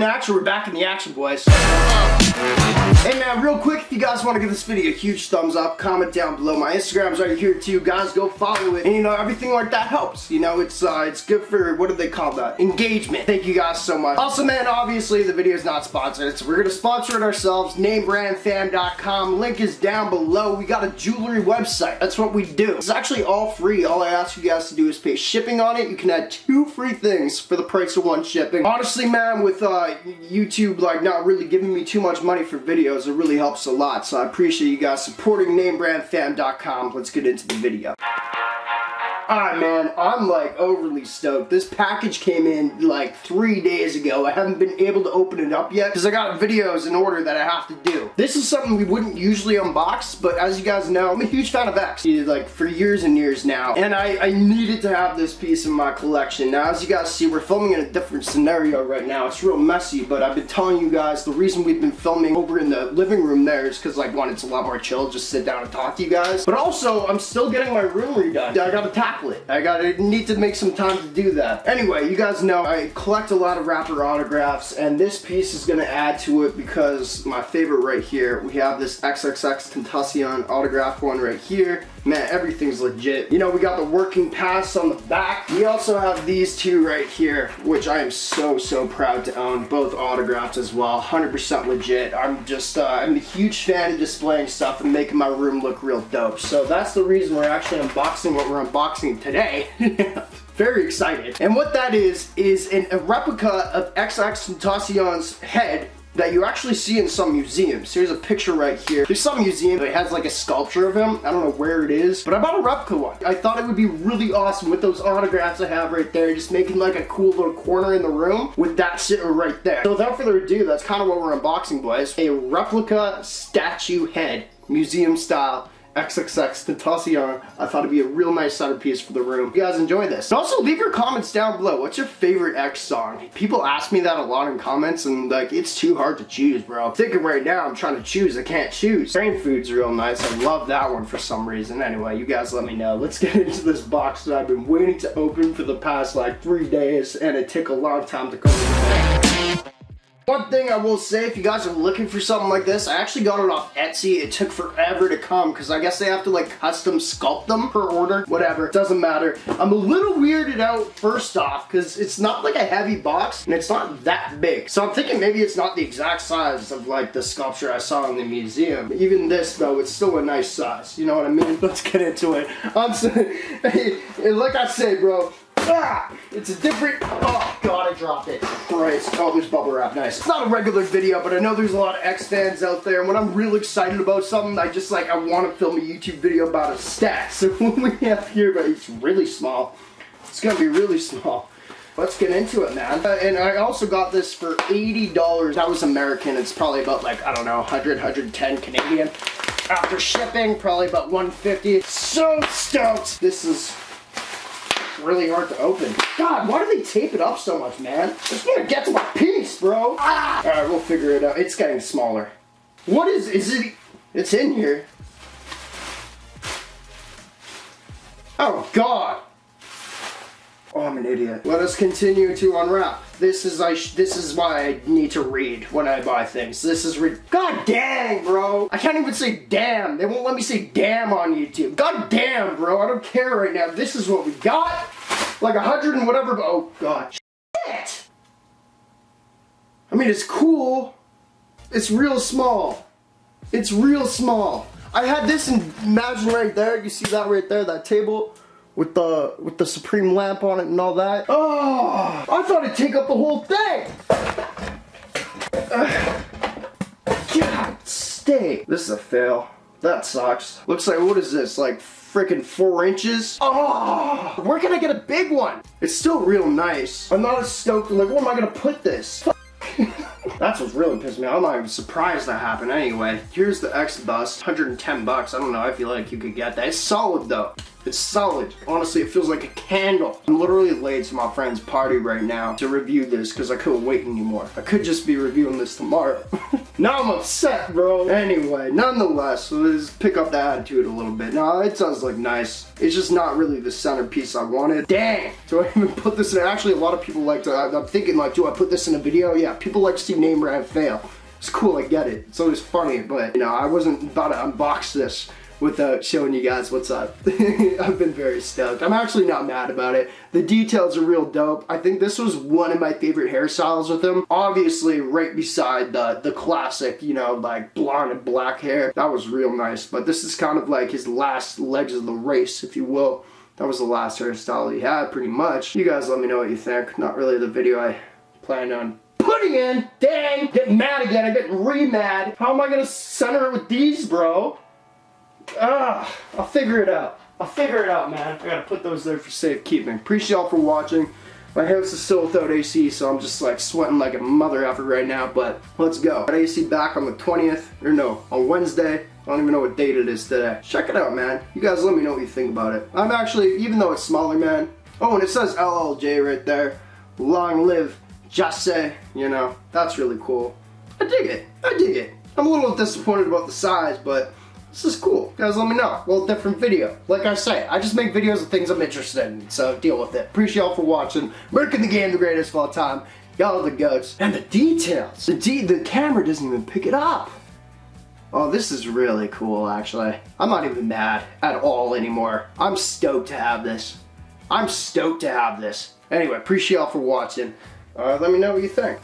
in action. We're back in the action, boys. Hey man, real quick, if you guys want to give this video a huge thumbs up, comment down below. My Instagram's right here too, guys. Go follow it. And you know, everything like that helps. You know, it's good for, what do they call that? Engagement. Thank you guys so much. Also, man, obviously the video is not sponsored, so we're gonna sponsor it ourselves. NameBranFam.com. Link is down below. We got a jewelry website. That's what we do. It's actually all free. All I ask you guys to do is pay shipping on it. You can add 2 free things for the price of 1 shipping. Honestly, man, with YouTube like not really giving me too much money for videos, it really helps a lot. So I appreciate you guys supporting NameBranFam.com. Let's get into the video. Alright man, I'm like overly stoked. This package came in like 3 days ago. I haven't been able to open it up yet because I got videos in order that I have to do. This is something we wouldn't usually unbox, but as you guys know, I'm a huge fan of X. Like for years and years now. And I needed to have this piece in my collection. Now as you guys see, we're filming in a different scenario right now. It's real messy, but I've been telling you guys the reason we've been filming over in the living room there is because like one, it's a lot more chill, just sit down and talk to you guys. But also, I'm still getting my room redone. I gotta tackle it. I need to make some time to do that. Anyway, you guys know I collect a lot of rapper autographs, and this piece is gonna add to it because my favorite right here, we have this XXXtentacion autograph one right here. Man, everything's legit. You know, we got the working pass on the back. We also have these two right here, which I am so proud to own. Both autographed as well, 100% legit. I'm just, I'm a huge fan of displaying stuff and making my room look real dope. So that's the reason we're actually unboxing what we're unboxing today. Very excited. And what that is a replica of XXXtentacion's head that you actually see in some museums. Here's a picture right here. There's some museum that has like a sculpture of him. I don't know where it is, but I bought a replica one. I thought it would be really awesome with those autographs I have right there, just making like a cool little corner in the room with that sitting right there. So without further ado, that's kind of what we're unboxing, boys. A replica statue head, museum style, XXXtentacion. I thought it'd be a real nice centerpiece for the room. You guys enjoy this. And also leave your comments down below. What's your favorite X song? People ask me that a lot in comments, and like it's too hard to choose, bro. I'm thinking right now I'm trying to choose. I can't choose. Brain Food's real nice. I love that one for some reason. Anyway, you guys let me know. Let's get into this box that I've been waiting to open for the past like 3 days, and it took a long time to come in. One thing I will say, if you guys are looking for something like this, I actually got it off Etsy. It took forever to come because I guess they have to like custom sculpt them per order. Whatever, it doesn't matter. I'm a little weirded out first off because it's not like a heavy box and it's not that big. So I'm thinking maybe it's not the exact size of like the sculpture I saw in the museum. Even this though, it's still a nice size. You know what I mean? Let's get into it. Like I say, bro. Ah, it's a different, oh god, I dropped it. Christ, oh, there's bubble wrap, nice. It's not a regular video, but I know there's a lot of X fans out there, and when I'm real excited about something, I just like, I want to film a YouTube video about a stat. So what we have here, but it's really small. It's gonna be really small. Let's get into it, man. And I also got this for $80. That was American. It's probably about like, I don't know, 100, 110 Canadian. After shipping, probably about 150. So stoked. This is really hard to open. God, why do they tape it up so much, man? I just want to get to my piece, bro. Ah! Alright, we'll figure it out. It's getting smaller. What is it? It's in here. Oh, God. Oh, I'm an idiot. Let us continue to unwrap. This is why I need to read when I buy things. This is God dang, bro. I can't even say damn. They won't let me say damn on YouTube. God damn, bro. I don't care right now. This is what we got. Like 100 and whatever. Oh, God. Shit. I mean, it's cool. It's real small. It's real small. I had this in, imagine right there. You see that right there, that table? With the Supreme lamp on it and all that. Oh, I thought it'd take up the whole thing. God, stay. This is a fail. That sucks. Looks like, what is this? Like freaking 4 inches? Oh, where can I get a big one? It's still real nice. I'm not as stoked. Like, where am I gonna put this? That's what's really pissed me off. I'm not even surprised that happened anyway. Here's the X bust, 110 bucks. I don't know, I feel like you could get that. It's solid though. It's solid. Honestly, it feels like a candle. I'm literally late to my friend's party right now to review this because I couldn't wait anymore. I could just be reviewing this tomorrow. Now I'm upset, bro. Anyway, nonetheless, let's pick up the attitude a little bit. No, it does look nice. It's just not really the centerpiece I wanted. Dang! Do I even put this in? Actually, a lot of people like to, I'm thinking like, do I put this in a video? Yeah, people like to see NameBran fail. It's cool, I get it. It's always funny, but you know, I wasn't about to unbox this without showing you guys what's up. I've been very stoked. I'm actually not mad about it. The details are real dope. I think this was one of my favorite hairstyles with him. Obviously, right beside the classic, you know, like blonde and black hair. That was real nice, but this is kind of like his last legs of the race, if you will. That was the last hairstyle he had, pretty much. You guys let me know what you think. Not really the video I planned on putting in. Dang! Getting mad again. I'm getting re-mad. How am I gonna center it with these, bro? I'll figure it out. I'll figure it out, man. I gotta put those there for safekeeping. Appreciate y'all for watching. My house is still without AC, so I'm just like sweating like a mother effer right now, but let's go. Got AC back on the 20th, or no, on Wednesday. I don't even know what date it is today. Check it out, man. You guys let me know what you think about it. I'm actually, even though it's smaller, man. Oh, and it says LLJ right there. Long live Jasse, you know. That's really cool. I dig it. I dig it. I'm a little disappointed about the size, but this is cool. Guys, let me know. Well, different video. Like I say, I just make videos of things I'm interested in, so deal with it. Appreciate y'all for watching. Making the game the greatest of all time. Y'all are the goats. And the details. The camera doesn't even pick it up. Oh, this is really cool, actually. I'm not even mad at all anymore. I'm stoked to have this. I'm stoked to have this. Anyway, appreciate y'all for watching. Let me know what you think.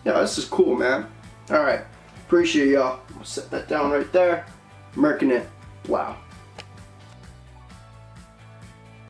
Yeah, this is cool, man. Alright. Appreciate y'all. I'll set that down right there. Merkin it. Wow.